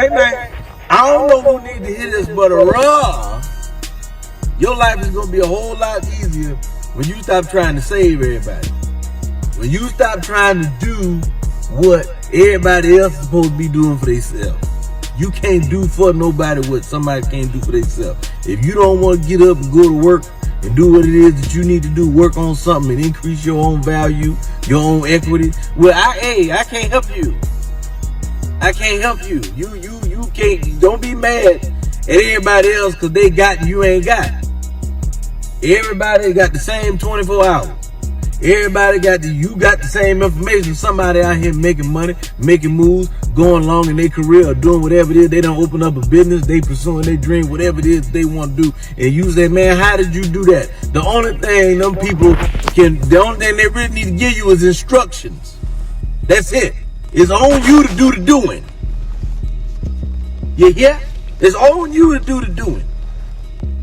Hey man, I don't know who needs to hear this, but your life is gonna be a whole lot easier when you stop trying to save everybody. When you stop trying to do what everybody else is supposed to be doing for themselves. You can't do for nobody what somebody can't do for themselves. If you don't want to get up and go to work and do what it is that you need to do, work on something and increase your own value, your own equity, well, I can't help you. I can't help you. You can't. Don't be mad at everybody else because they got and you ain't got. Everybody got the same 24 hours. Everybody you got the same information. Somebody out here making money, making moves, going along in their career or doing whatever it is. They don't open up a business. They pursuing their dream, whatever it is they want to do. And you say, man, how did you do that? The only thing the only thing they really need to give you is instructions. That's it. It's on you to do the doing. You hear? It's on you to do the doing.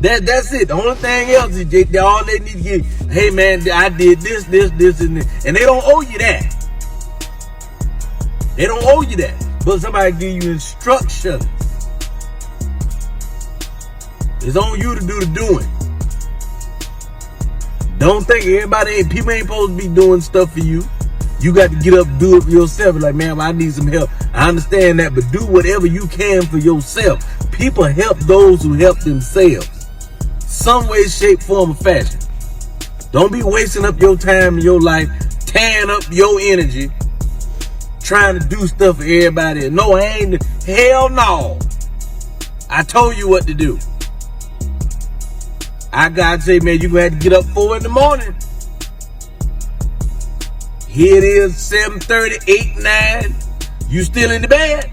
That's it. The only thing else is all they need to get. Hey man, I did this, and this. And they don't owe you that. They don't owe you that. But somebody give you instructions. It's on you to do the doing. Don't think people ain't supposed to be doing stuff for you. You got to get up and do it for yourself. Like, man, I need some help. I understand that, but do whatever you can for yourself. People help those who help themselves. Some way, shape, form, or fashion. Don't be wasting up your time and your life, tearing up your energy, trying to do stuff for everybody. No, I ain't. Hell no. I told you what to do. I gotta say, man, you gonna have to get up 4 in the morning. Here it is, 7:30, 8, 9. You still in the bed?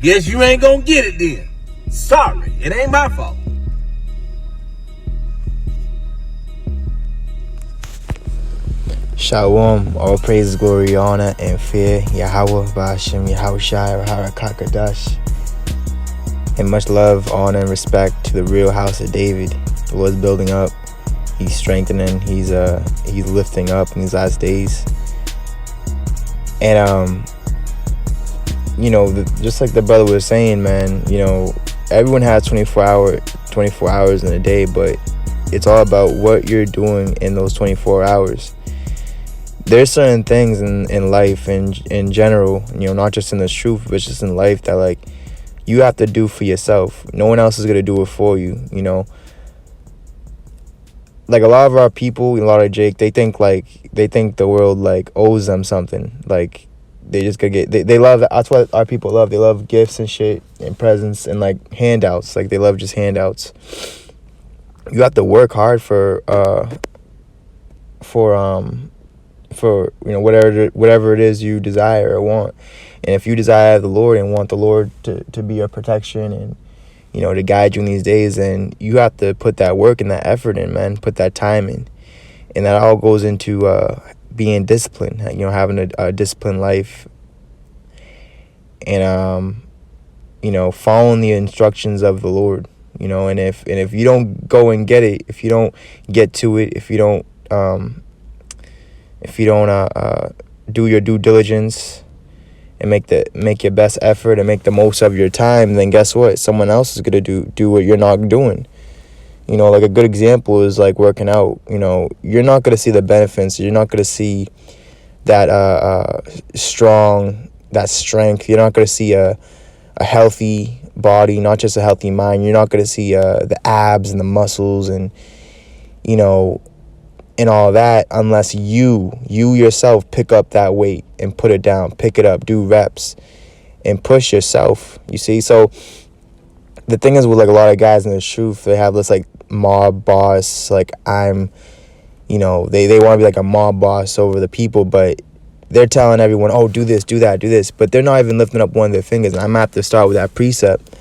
Guess you ain't gonna get it then. Sorry, it ain't my fault. Shalom, all praise, glory, honor, and fear. Yahweh, Ba'ashem, Yahushai, Harakakadash. And much love, honor, and respect to the real house of David. The Lord's building up. He's strengthening. He's lifting up in these last days. And just like the brother was saying, man, everyone has 24 hours in a day, but it's all about what you're doing in those 24 hours. There's certain things in life and in general, not just in the truth, but just in life that like you have to do for yourself. No one else is gonna do it for you. Like a lot of our people, a lot of Jake, they think the world like owes them something. Like they just gotta get. They love that. That's what our people love. They love gifts and shit and presents and like handouts. Like they love just handouts. You have to work hard for whatever it is you desire or want. And if you desire the Lord and want the Lord to be your protection and to guide you in these days, then you have to put that work and that effort in, man. Put that time in. And that all goes into being disciplined, having a disciplined life. And following the instructions of the Lord. And if you don't go and get it, if you don't get to it, if you don't do your due diligence and make your best effort and make the most of your time, then guess what? Someone else is gonna do what you're not doing. Like a good example is like working out. You're not gonna see the benefits. You're not gonna see that strength. You're not gonna see a healthy body, not just a healthy mind. You're not gonna see the abs and the muscles and and all that unless you yourself pick up that weight and put it down, pick it up, do reps and push yourself. You see, so the thing is with like a lot of guys in the truth, they have this like mob boss, like I'm, they want to be like a mob boss over the people, but they're telling everyone, oh, do this, do that, do this, but they're not even lifting up one of their fingers. And I'm gonna have to start with that precept.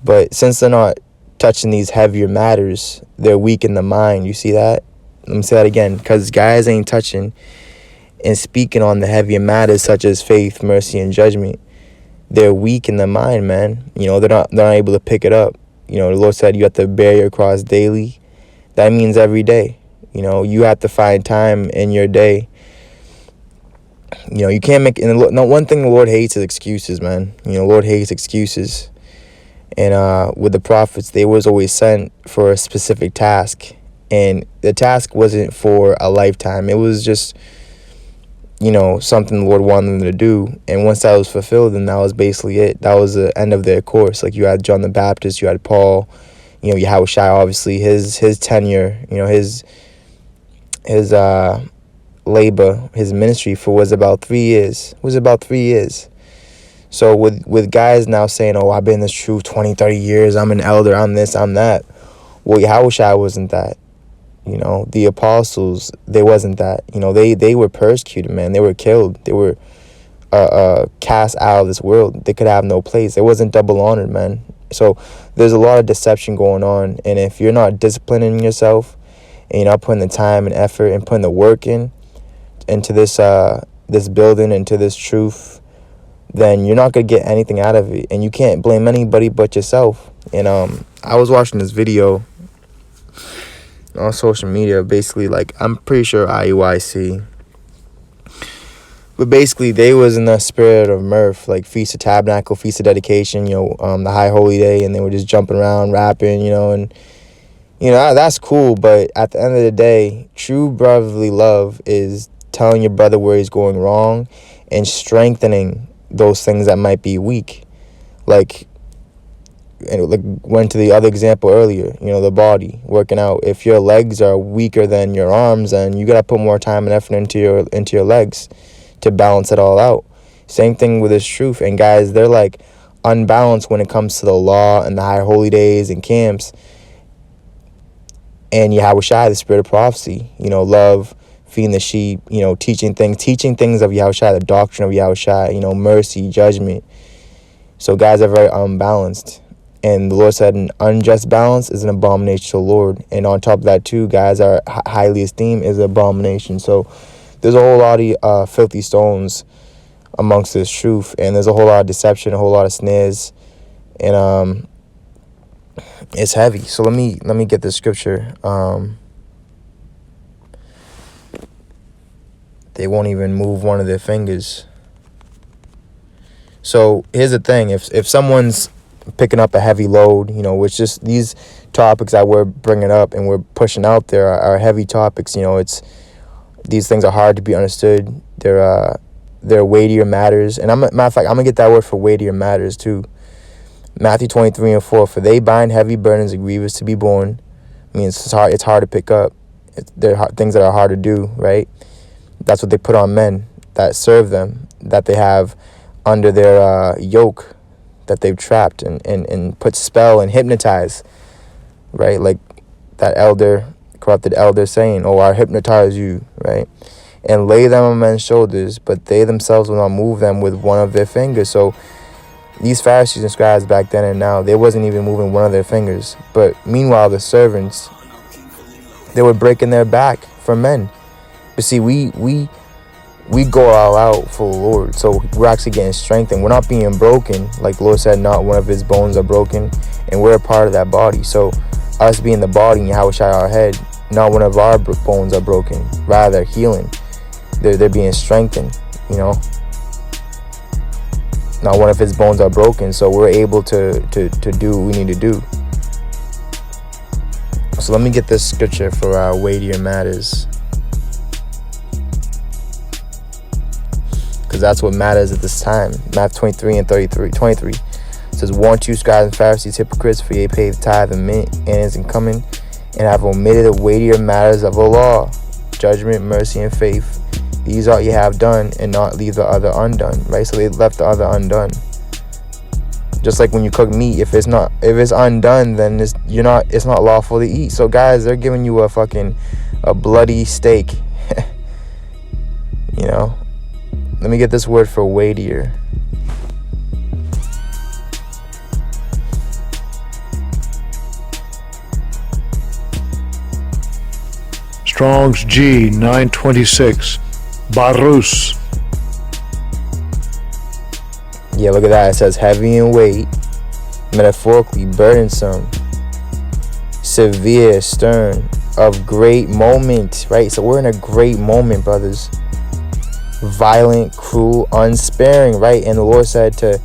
But since they're not touching these heavier matters, they're weak in the mind. You see that? Let me say that again, because guys ain't touching and speaking on the heavier matters such as faith, mercy, and judgment. They're weak in the mind, man. They're not able to pick it up. The Lord said you have to bear your cross daily. That means every day. You have to find time in your day You can't make, and no, one thing the Lord hates is excuses, man. Lord hates excuses. And with the prophets, they was always sent for a specific task. And the task wasn't for a lifetime. It was just, something the Lord wanted them to do. And once that was fulfilled, then that was basically it. That was the end of their course. Like, you had John the Baptist, you had Paul, Yahushua, obviously, his tenure, his labor, his ministry was about 3 years. So with guys now saying, oh, I've been in this truth 20, 30 years, I'm an elder, I'm this, I'm that. Well, Yahushua wasn't that. The apostles, they wasn't that. They were persecuted, man. They were killed. They were cast out of this world. They could have no place. It wasn't double honored, man. So there's a lot of deception going on. And if you're not disciplining yourself and you're not putting the time and effort and putting the work into this building, into this truth, then you're not going to get anything out of it. And you can't blame anybody but yourself. And I was watching this video on social media, basically, like, I'm pretty sure IUIC, but basically they was in the spirit of mirth, like Feast of Tabernacle, Feast of Dedication, the High Holy Day, and they were just jumping around, rapping, and that's cool. But at the end of the day, true brotherly love is telling your brother where he's going wrong and strengthening those things that might be weak. Like went to the other example earlier, the body, working out. If your legs are weaker than your arms, then you got to put more time and effort into your legs to balance it all out. Same thing with this truth. And guys, they're like unbalanced when it comes to the law and the high holy days and camps. And Yahushua, the spirit of prophecy, love, feeding the sheep, teaching things of Yahushua, the doctrine of Yahushua, mercy, judgment. So guys are very unbalanced. And the Lord said an unjust balance is an abomination to the Lord. And on top of that, too, guys are highly esteemed is an abomination. So there's a whole lot of filthy stones amongst this truth. And there's a whole lot of deception, a whole lot of snares. And it's heavy. So let me get the scripture. They won't even move one of their fingers. So here's the thing. If someone's picking up a heavy load, which just these topics that we're bringing up and we're pushing out there are heavy topics. It's these things are hard to be understood. They're weightier matters. And matter of fact, I'm gonna get that word for weightier matters too. Matthew 23:4. For they bind heavy burdens and grievous to be borne. I mean, it's hard to pick up. They're things that are hard to do, right? That's what they put on men that serve them, that they have under their yoke, that they've trapped and put spell and hypnotize, right? Like that corrupted elder saying, oh, I hypnotize you, right? And lay them on men's shoulders, but they themselves will not move them with one of their fingers. So these Pharisees and scribes back then and now, they wasn't even moving one of their fingers. But meanwhile, the servants, they were breaking their back for men. But see, we go all out for the Lord. So we're actually getting strengthened. We're not being broken. Like the Lord said, not one of his bones are broken. And we're a part of that body. So us being the body and Yahushua our head, not one of our bones are broken. Rather, healing. They're being strengthened, Not one of his bones are broken. So we're able to do what we need to do. So let me get this scripture for our weightier matters. Because that's what matters at this time. Matthew 23:23 says, warn you, scribes and Pharisees, hypocrites, for ye pay the tithe and mint, and is in coming, and have omitted the weightier matters of the law, judgment, mercy, and faith. These ought ye have done, and not leave the other undone. Right? So they left the other undone. Just like when you cook meat, if it's undone, then it's not lawful to eat. So guys, they're giving you a bloody steak. Let me get this word for weightier. Strong's G 926. Barus. Yeah, look at that. It says heavy in weight, metaphorically burdensome, severe, stern, of great moment, right? So we're in a great moment, brothers. violent, cruel, unsparing, right? And the Lord said to,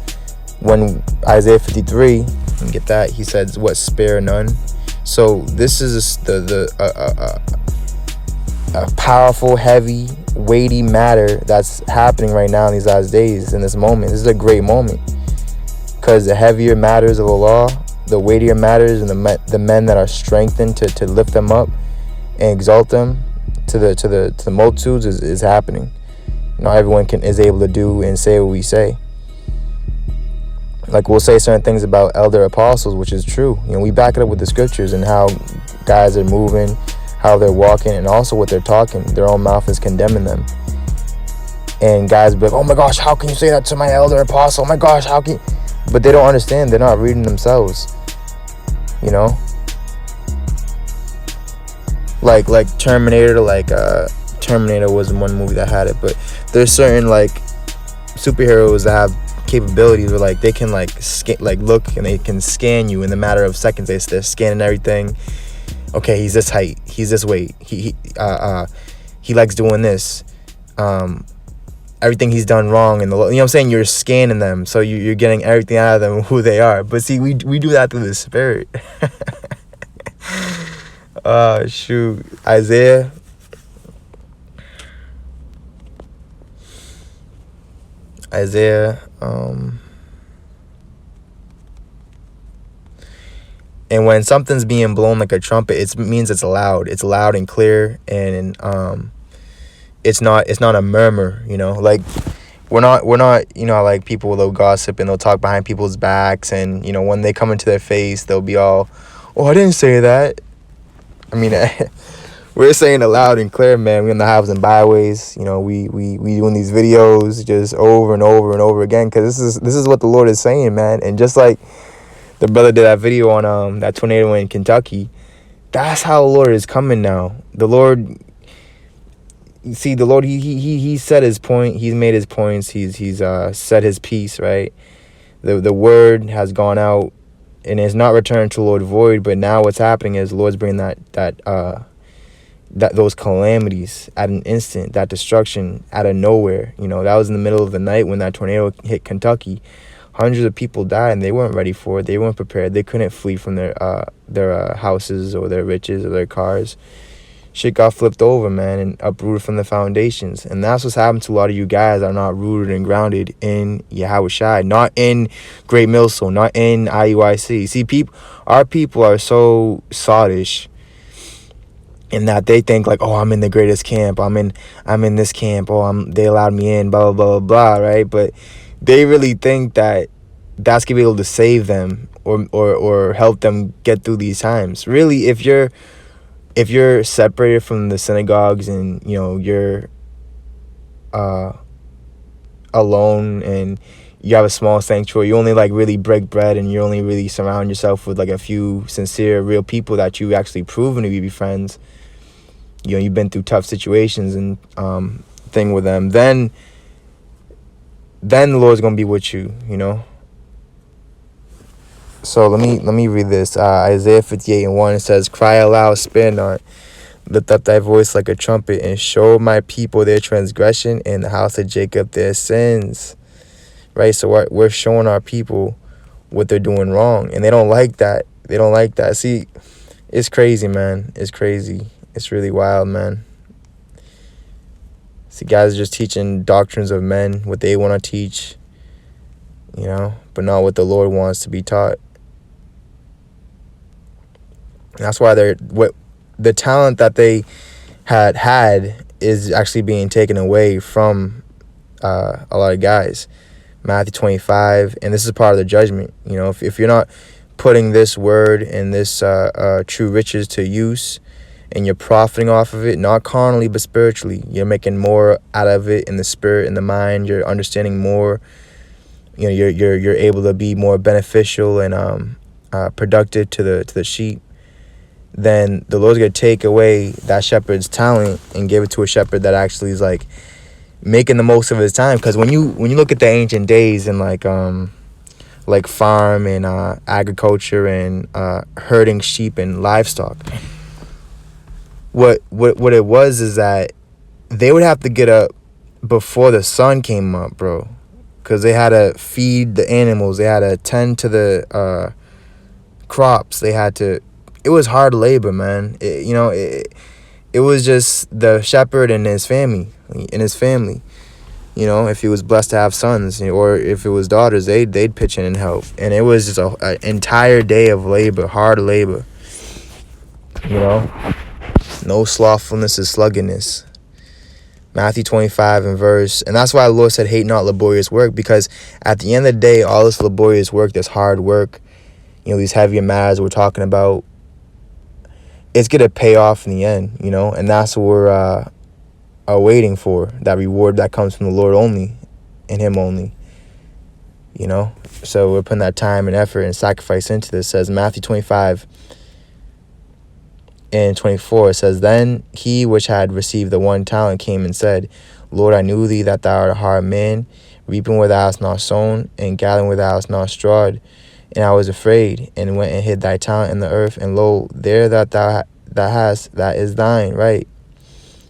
when Isaiah 53, and get that, he said, what, spare none? So this is a powerful, heavy, weighty matter that's happening right now in these last days, in this moment. This is a great moment, because the heavier matters of the law, the weightier matters, and the men that are strengthened to lift them up and exalt them to the multitudes is happening. Not everyone is able to do and say what we say. Like, we'll say certain things about elder apostles, which is true. We back it up with the scriptures and how guys are moving, how they're walking, and also what they're talking. Their own mouth is condemning them. And guys be like, oh my gosh, how can you say that to my elder apostle? Oh my gosh, how can you? But they don't understand. They're not reading themselves. Like Terminator, Terminator was one movie that had it, but there's certain superheroes that have capabilities where they can look and they can scan you in a matter of seconds. They're scanning everything. Okay, he's this height, he's this weight, he likes doing this, everything he's done wrong, and what I'm saying, you're scanning them, so you're getting everything out of them, who they are. But see, we do that through the Spirit. Shoot, Isaiah. And when something's being blown like a trumpet, it means it's loud. It's loud and clear, and it's not a murmur. We're not people will gossip and they'll talk behind people's backs, and when they come into their face, they'll be all, oh, I didn't say that. I mean, we're saying it loud and clear, man. We in the highways and byways. We doing these videos just over and over and over again, because this is what the Lord is saying, man. And just like the brother did that video on that tornado in Kentucky, that's how the Lord is coming now. The Lord, he said his point. He's made his points. He's said his piece, right? The word has gone out and is not returned to the Lord void. But now what's happening is the Lord's bringing that those calamities at an instant, that destruction out of nowhere. That was in the middle of the night when that tornado hit Kentucky. Hundreds of people died, and they weren't ready for it. They weren't prepared. They couldn't flee from their houses or their riches or their cars. Shit got flipped over, man, and uprooted from the foundations. And that's what's happened to a lot of you guys that are not rooted and grounded in Yahweh Shai, not in Great Millstone, not in IUIC. See, our people are so sottish in that they think oh, I'm in the greatest camp. I'm in this camp. Oh, they allowed me in. Blah blah blah blah. Right? But they really think that that's gonna be able to save them or help them get through these times. Really, if you're separated from the synagogues and you're alone and you have a small sanctuary, you only really break bread, and you only really surround yourself with a few sincere, real people that you actually proven to be friends. You've been through tough situations and thing with them. Then the Lord's gonna be with you. So let me read this. Isaiah 58:1, it says, "Cry aloud, spare not. Lift up thy voice like a trumpet, and show my people their transgression, and the house of Jacob their sins." Right? So we're showing our people what they're doing wrong, and they don't like that. They don't like that. See, it's crazy, man. It's crazy. It's really wild, man. See, guys are just teaching doctrines of men, what they want to teach, but not what the Lord wants to be taught. And that's why the talent that they had is actually being taken away from a lot of guys. Matthew 25, and this is part of the judgment. If you're not putting this word and this true riches to use, and you're profiting off of it, not carnally but spiritually, you're making more out of it in the spirit, in the mind. You're understanding more. You're able to be more beneficial and productive to the sheep. Then the Lord's gonna take away that shepherd's talent and give it to a shepherd that actually is making the most of his time. Because when you look at the ancient days and farm and agriculture and herding sheep and livestock, what it was is that they would have to get up before the sun came up, bro. Because they had to feed the animals. They had to tend to the crops. They had to... It was hard labor, man. It was just the shepherd and his family. You know, if he was blessed to have sons, or if it was daughters, they'd pitch in and help. And it was just an entire day of labor, hard labor. You know? No slothfulness is sluggardness. Matthew 25 and that's why the Lord said, hate not laborious work, because at the end of the day, all this laborious work, this hard work, these heavier matters we're talking about, it's going to pay off in the end, and that's what we're are waiting for, that reward that comes from the Lord only and him only, So we're putting that time and effort and sacrifice into this. It says Matthew 25 and 24, it says, then he which had received the 1 talent came and said, Lord, I knew thee that thou art a hard man, reaping where thou hast not sown, and gathering where thou hast not strawed. And I was afraid, and went and hid thy talent in the earth, and lo, there that thou hast, that is thine, right?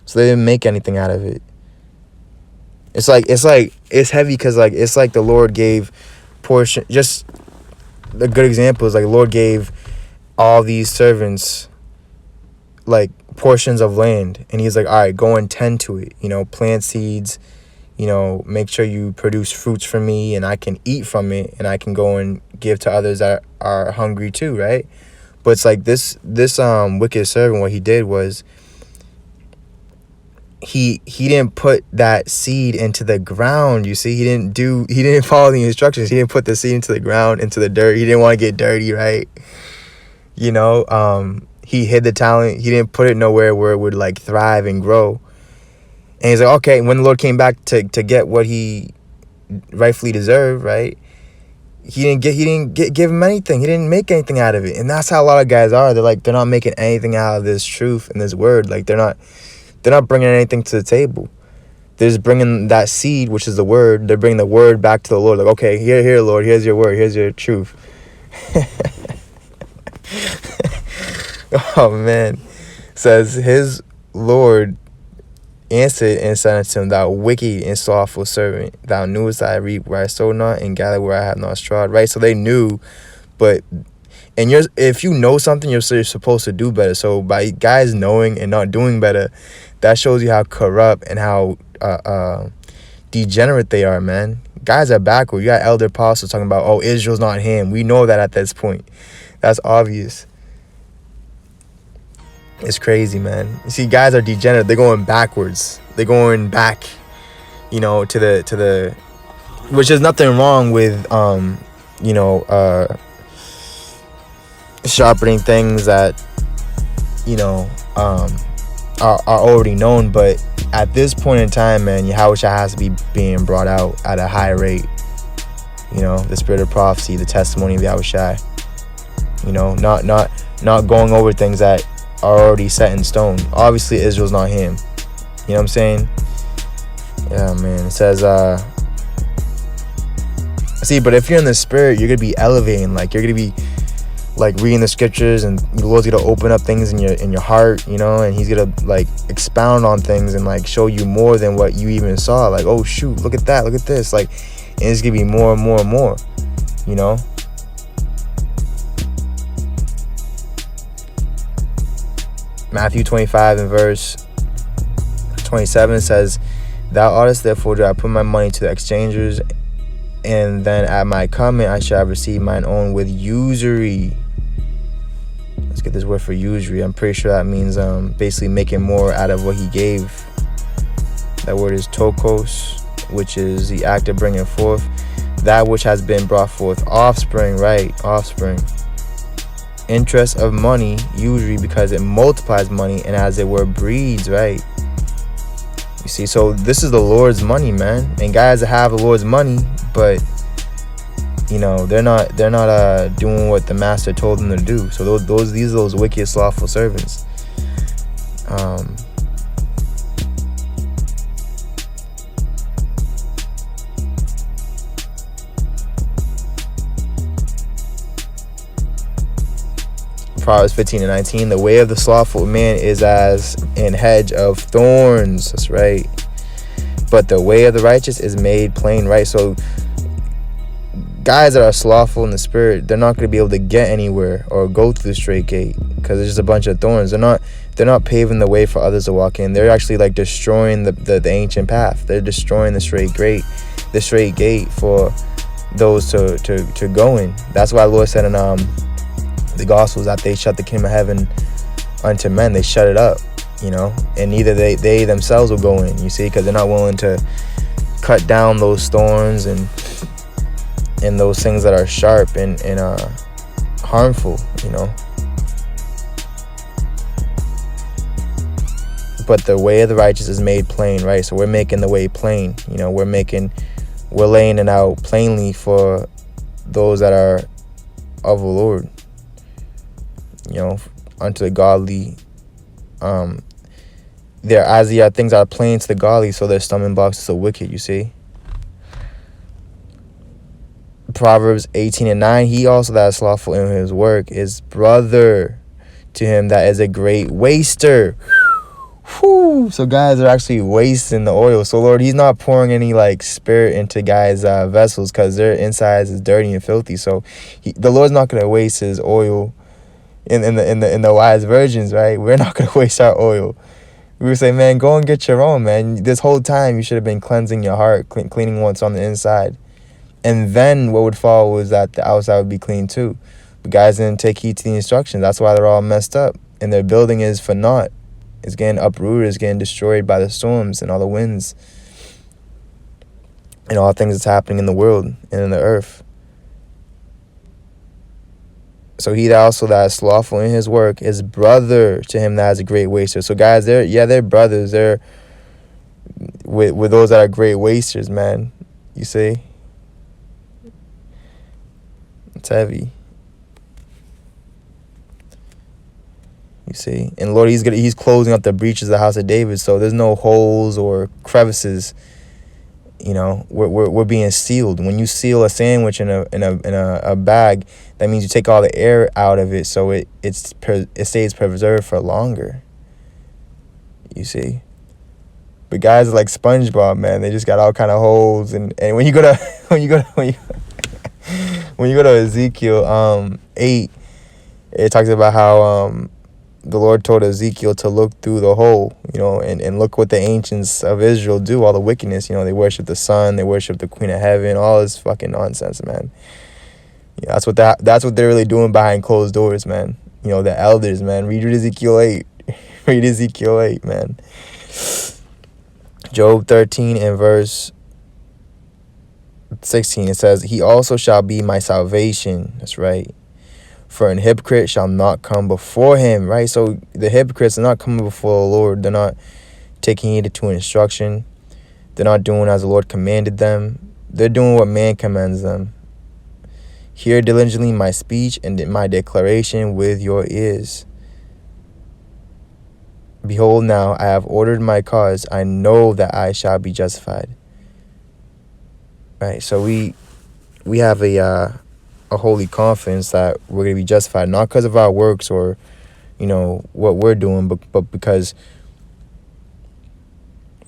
So they didn't make anything out of it. It's heavy, because it's like the Lord gave portion. Just a good example is the Lord gave all these servants portions of land, and he's like, all right, go and tend to it, plant seeds, make sure you produce fruits for me, and I can eat from it, and I can go and give to others that are hungry too, right? But it's like this wicked servant, what he did was he didn't put that seed into the ground. You see, he didn't follow the instructions. He didn't put the seed into the ground, into the dirt. He didn't want to get dirty, right? He hid the talent. He didn't put it nowhere where it would thrive and grow. And he's like, okay, when the Lord came back to get what he rightfully deserved, right? He didn't give him anything. He didn't make anything out of it. And that's how a lot of guys are. They're not making anything out of this truth and this word. They're not bringing anything to the table. They're just bringing that seed, which is the word. They're bringing the word back to the Lord. Okay, here, Lord, here's your word. Here's your truth. Oh, man. It says, his Lord answered and said unto him, thou wicked and slothful servant, thou knewest that I reap where I sowed not, and gather where I have not strawed. Right? So they knew, but if you know something, you're supposed to do better. So by guys knowing and not doing better, that shows you how corrupt and how degenerate they are, man. Guys are backward. You got elder apostles talking about, oh, Israel's not him. We know that at this point. That's obvious. It's crazy, man. You see, guys are degenerate. They're going backwards. They're going back, to the, which is nothing wrong with, sharpening things that, are already known. But at this point in time, man, Yahushua has to be being brought out at a high rate. The spirit of prophecy, the testimony of Yahushua. Not going over things that are already set in stone. Obviously, Israel's not him. You know what I'm saying? Yeah, man. It says, see, but if you're in the spirit, you're gonna be elevating. You're gonna be reading the scriptures, and the Lord's gonna open up things in your heart, and he's gonna expound on things and show you more than what you even saw. Oh shoot, look at that, look at this. And it's gonna be more and more and more, Matthew 25 and verse 27 says, thou oughtest therefore do I put my money to the exchangers, and then at my coming I shall receive mine own with usury. Let's get this word for usury. I'm pretty sure that means basically making more out of what he gave. That word is tokos, which is the act of bringing forth that which has been brought forth. Offspring, right? Offspring. Interest of money, usury, because it multiplies money and as it were breeds, right? You see, so this is the Lord's money, man. And guys that have the Lord's money, but they're not doing what the master told them to do. So these are those wicked, slothful servants. Proverbs 15 and 19, the way of the slothful man is as an hedge of thorns. That's right. but the way of the righteous is made plain, right? So guys that are slothful in the spirit, they're not going to be able to get anywhere or go through the straight gate because there's just a bunch of thorns. They're not paving the way for others to walk in. They're actually like destroying the ancient path. They're destroying the straight gate for those to go in. That's why the Lord said in the Gospels that they shut the kingdom of heaven unto men. They shut it up, and neither they themselves will go in, you see, because they're not willing to cut down those thorns and those things that are sharp and harmful, But the way of the righteous is made plain, right? So we're making the way plain, we're laying it out plainly for those that are of the Lord, unto the godly. There things are plain to the godly, so they're stumbling blocks to the wicked, you see. Proverbs 18:9, he also that is slothful in his work is brother to him that is a great waster. Whew. So guys are actually wasting the oil. So Lord, he's not pouring any like spirit into guys' vessels because their insides is dirty and filthy. So the Lord's not going to waste his oil in the wise virgins, right? We're not going to waste our oil. We would say, man, go and get your own, man. This whole time you should have been cleansing your heart, cleaning what's on the inside. And then what would follow was that the outside would be clean too. But guys didn't take heed to the instructions. That's why they're all messed up. And their building is for naught. It's getting uprooted. It's getting destroyed by the storms and all the winds. And all things that's happening in the world and in the earth. So he that also that is slothful in his work is brother to him that is a great waster. So guys, they're brothers. They're with those that are great wasters, man. You see? It's heavy. You see? And Lord, he's closing up the breaches of the house of David, so there's no holes or crevices. We're being sealed. When you seal a sandwich in a bag, that means you take all the air out of it, so it stays preserved for longer. You see? But guys are like SpongeBob, man. They just got all kind of holes, and when you go to when you go to Ezekiel 8, it talks about how the Lord told Ezekiel to look through the hole, and look what the ancients of Israel do, all the wickedness. They worship the sun, they worship the Queen of Heaven, all this fucking nonsense, man. That's what they're really doing behind closed doors, man. The elders, man. Read Ezekiel 8. Read Ezekiel 8, man. Job 13 and verse 16, it says, he also shall be my salvation. That's right. For an hypocrite shall not come before him, right? So the hypocrites are not coming before the Lord. They're not taking heed to instruction. They're not doing as the Lord commanded them. They're doing what man commands them. Hear diligently my speech and my declaration with your ears. Behold, now I have ordered my cause. I know that I shall be justified. Right, so we have a holy confidence that we're going to be justified, not because of our works or, what we're doing, but because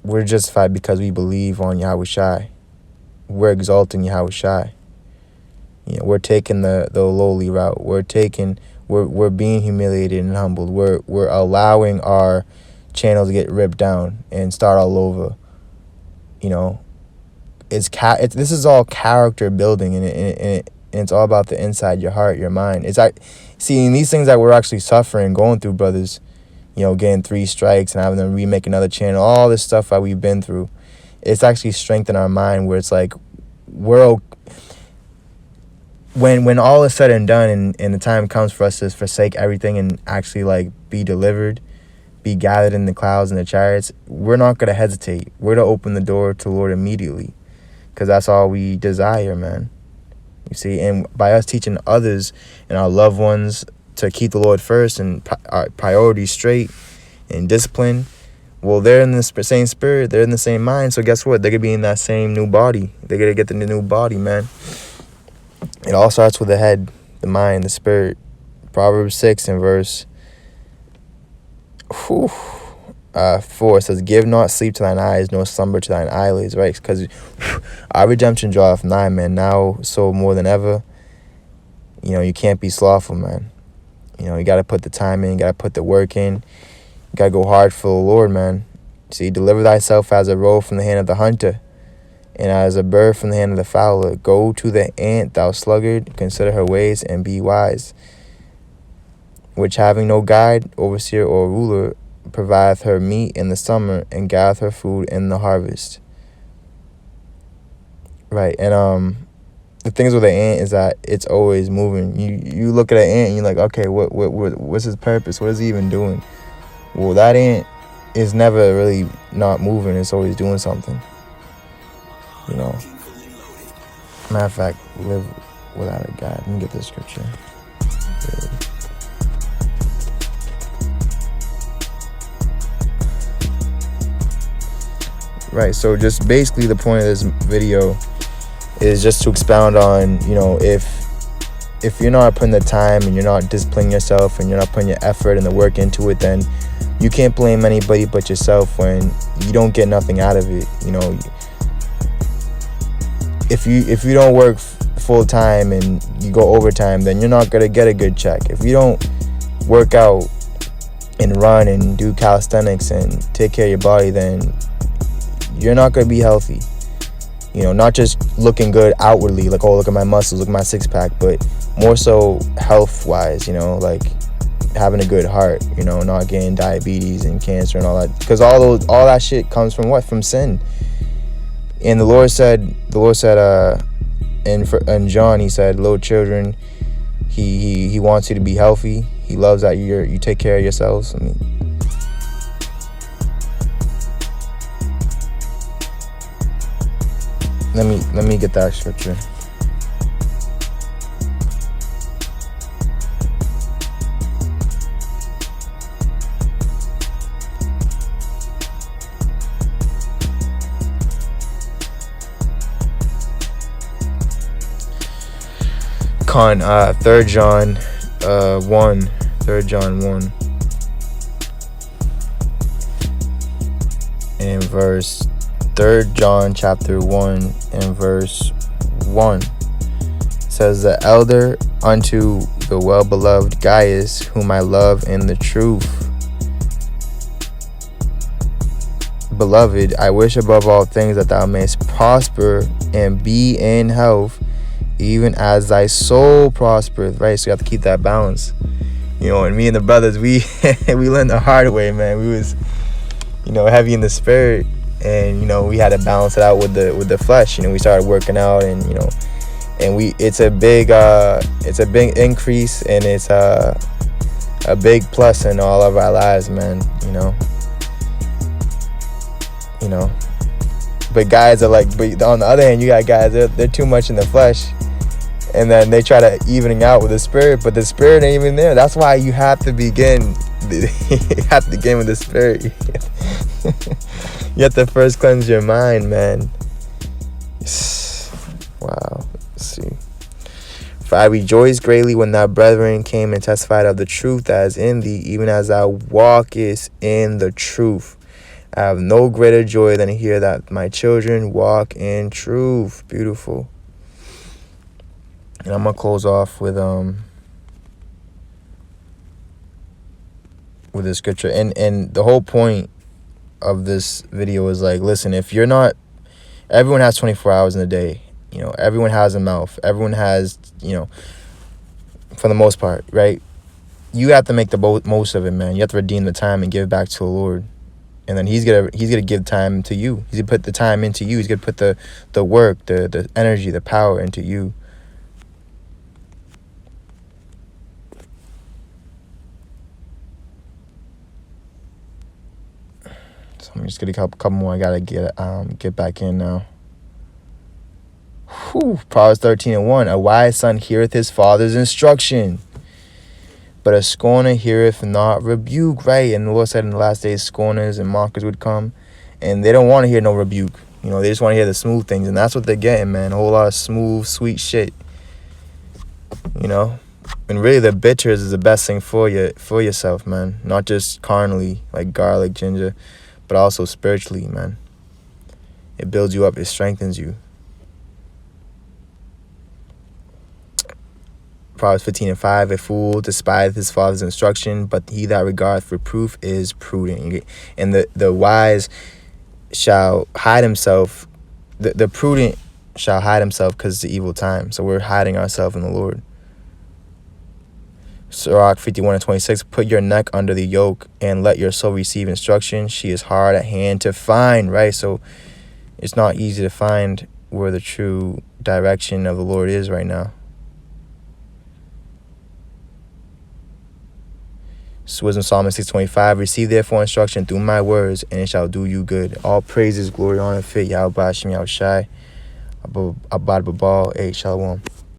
we're justified because we believe on Yahweh Shai. We're exalting Yahweh Shai. We're taking the lowly route. We're being humiliated and humbled. We're allowing our channels to get ripped down and start all over. This is all character building, and it's all about the inside, your heart, your mind. It's like seeing these things that we're actually suffering, going through, brothers. Getting 3 strikes and having them remake another channel, all this stuff that we've been through. It's actually strengthened our mind, where it's like when all is said and done, and the time comes for us to forsake everything and actually like be delivered, be gathered in the clouds and the chariots, we're not going to hesitate. We're going to open the door to the Lord immediately, because that's all we desire, man. You see, and by us teaching others and our loved ones to keep the Lord first and our priorities straight and discipline, well, they're in the same spirit, they're in the same mind, so guess what? They're going to be in that same new body. They're going to get the new body, man. It all starts with the head, the mind, the spirit. Proverbs 6 and verse 4 says, give not sleep to thine eyes, nor slumber to thine eyelids, right? Because our redemption draweth nigh, man. Now, so more than ever, you can't be slothful, man. You got to put the time in, you got to put the work in. You got to go hard for the Lord, man. See, deliver thyself as a roe from the hand of the hunter, and as a bird from the hand of the fowler. Go to the ant, thou sluggard, consider her ways, and be wise. Which having no guide, overseer, or ruler, provideth her meat in the summer, and gathereth her food in the harvest. Right, and the things with the ant is that it's always moving. You look at an ant and you're like, okay, what's his purpose? What is he even doing? Well, that ant is never really not moving. It's always doing something. Matter of fact, live without a God. Let me get this scripture. Right, so just basically the point of this video is just to expound on, if you're not putting the time and you're not disciplining yourself and you're not putting your effort and the work into it, then you can't blame anybody but yourself when you don't get nothing out of it. If you don't work full time and you go overtime, then you're not gonna get a good check. If you don't work out and run and do calisthenics and take care of your body, then you're not gonna be healthy. Not just looking good outwardly, like, oh, look at my muscles, look at my six-pack, but more so health-wise, like having a good heart, not getting diabetes and cancer and all that. Because all that shit comes from what? From sin. And the Lord said, in John, he said, little children, he wants you to be healthy. He loves that you take care of yourselves. Let me get that scripture. Con 3 John 1, 3 John 1 and verse 3 John chapter 1 and verse 1 says, the elder unto the well-beloved Gaius, whom I love in the truth. Beloved, I wish above all things that thou mayest prosper and be in health, even as thy soul prospereth. Right, so you have to keep that balance. And me and the brothers, we learned the hard way, man. We was heavy in the spirit, and we had to balance it out with the flesh. We started working out, and it's a big increase, and it's a big plus in all of our lives, man. But guys are like, but on the other hand, you got guys, they're too much in the flesh, and then they try to evening out with the spirit, but the spirit ain't even there. That's why you have to begin. You have to begin with the spirit. You have to first cleanse your mind, man. Wow. Let's see. For I rejoiced greatly when thy brethren came and testified of the truth that is in thee, even as thou walkest in the truth. I have no greater joy than to hear that my children walk in truth. Beautiful. And I'm gonna close off with this scripture. And the whole point of this video is like, listen, if you're not, everyone has 24 hours in a day. Everyone has a mouth. Everyone has, for the most part, right? You have to make the most of it, man. You have to redeem the time and give it back to the Lord. And then he's gonna give time to you. He's gonna put the time into you. He's gonna put the work, the energy, the power into you. So I'm just gonna couple more. I gotta get back in now. Proverbs 13:1. A wise son heareth his father's instruction, but a scorner heareth not rebuke. Right? And the Lord said in the last days, scorners and mockers would come, and they don't want to hear no rebuke. They just want to hear the smooth things, and that's what they're getting, man. A whole lot of smooth, sweet shit. And really, the bitters is the best thing for yourself, man. Not just carnally, like garlic, ginger, but also spiritually, man. It builds you up. It strengthens you. Proverbs 15:5, a fool despiseth his father's instruction, but he that regardeth reproof is prudent. And the wise shall hide himself. The prudent shall hide himself because it's the evil time. So we're hiding ourselves in the Lord. Sirach 51:26, put your neck under the yoke and let your soul receive instruction. She is hard at hand to find, right? So it's not easy to find where the true direction of the Lord is right now. Wisdom Psalm 6:25, receive therefore instruction through my words, and it shall do you good. All praises, glory, honor, fit, Yahweh, Shem, Yahweh Shai, Abad Babal, Shalom.